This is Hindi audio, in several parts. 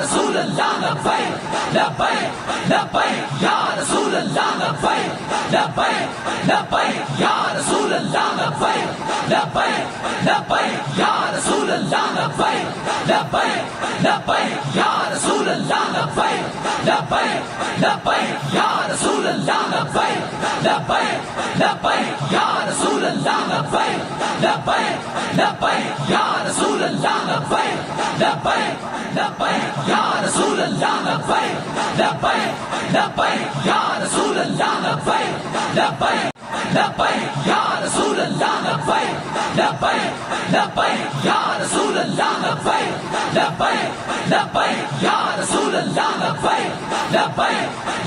रसूल अल्लाह लब्बैक लब्बैक लब्बैक या रसूल अल्लाह लब्बैक लब्बैक लब्बैक या रसूल अल्लाह लब्बैक लब्बैक लब्बैक या रसूल अल्लाह लब्बैक लब्बैक लब्बैक या रसूल अल्लाह लब्बैक लब्बैक लब्बैक या रसूल अल्लाह लब्बैक लब्बैक लब्बैक या रसूल अल्लाह लब्बैक लब्बैक लब्बैक या रसूल अल्लाह लब्बैक लब्बैक लब्बैक या रसूल अल्लाह लब्बैक लब्बैक लब्बैक या रसूल अल्लाह लब्बैक लब्बैक लब्बैक या रसूल अल्लाह लब्बैक लब्बैक लब्बैक या रसूल अल्लाह लब्बैक लब्बैक लब्बैक या रसूल अल्लाह लब्बैक लब्बैक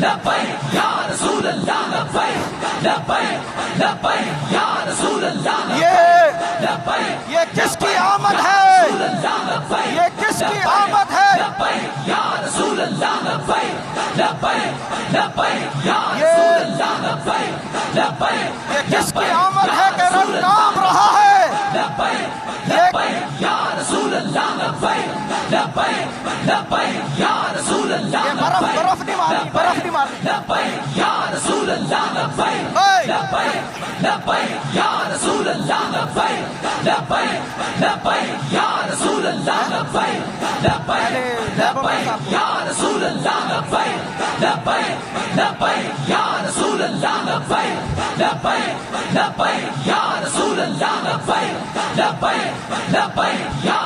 लब्बैक या रसूल अल्लाह लब्बैक लब्बैक लब्बैक या रसूल अल्लाह लब्बैक ये किसकी आमद है? ये किसकी आमद है? लब्बैक या रसूल अल्लाह लब्बैक लब्बैक लब्बैक या रसूल अल्लाह लब्बैक लब्बैक ये किसकी आमद है कि रंग काम रहा है? लब्बैक लब्बैक या रसूल अल्लाह लब्बैक लब्बैक लब्बैक या रसूल अल्लाह ये बर्फ नहीं मारनी, बर्फ नहीं मारनी। लब्बैक या रसूल अल्लाह लब्बैक लब्बैक लब्बैक या रसूल अल्लाह लब्बैक लब्बैक लब्बैक या रसूल अल्लाह लब्बैक लब्बैक लब्बैक या रसूल अल्लाह लब्बैक लब्बैक लब्बैक या रसूल अल्लाह लब्बैक लब्बैक लब्बैक या रसूल अल्लाह लब्बैक लब्बैक लब्बैक या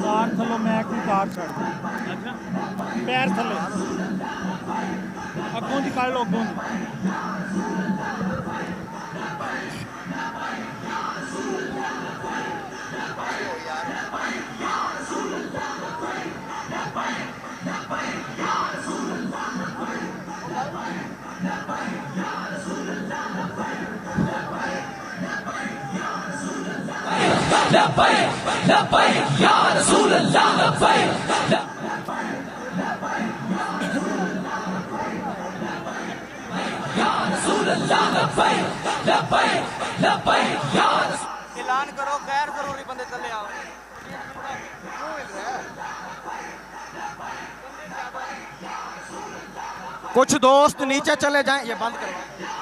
कार थलो मैं की कार छड़ पैर थले अगों दी कर लो अगों दी लब्बैक लब्बैक या रसूल अल्लाह लब्बैक या रसूल अल्लाह लब्बैक लब्बैक लब्बैक या ऐलान करो गैर जरूरी बंदे चले आओ। कुछ दोस्त नीचे चले जाएं, ये बंद करो।